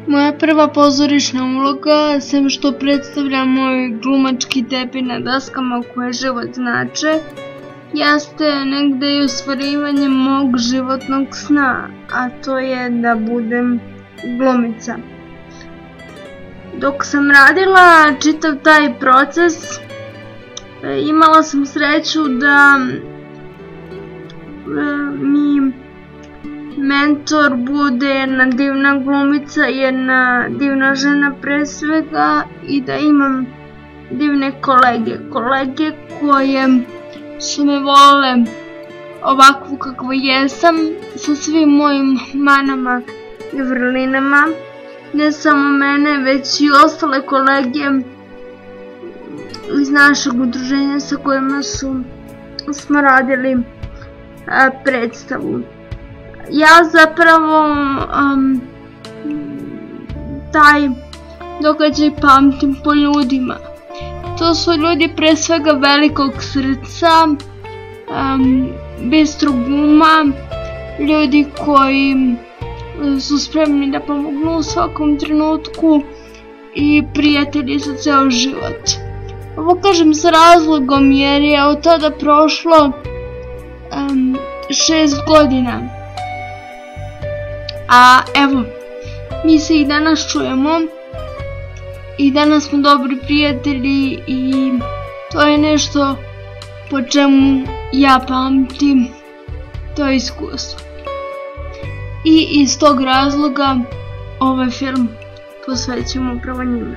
Moja prva pozorišna uloga, sem što predstavlja moj glumački tepi na daskama koje život znače, jeste negde i ostvarivanje mog životnog sna, a to je da budem glumica. Dok sam radila čitav taj proces, imala sam sreću da mi mentor bude jedna divna glumica, jedna divna žena pre svega i da imam divne kolege koje su me volele ovakvu kakva jesam, sa svim mojim manama i vrlinama, ne samo mene, već i ostale kolege iz našeg udruženja sa kojima smo radili predstavu. Ja zapravo taj događaj pamtim po ljudima. To su ljudi pre svega velikog srca, bistrog uma, ljudi koji su spremni da pomognu u svakom trenutku i prijatelji za ceo život. Ovo kažem s razlogom jer je od tada prošlo 6 godina. A evo, mi se i danas čujemo i danas smo dobri prijatelji i to je nešto po čemu ja pamtim to iskustvo. I iz tog razloga ovaj film posvećujemo upravo njima.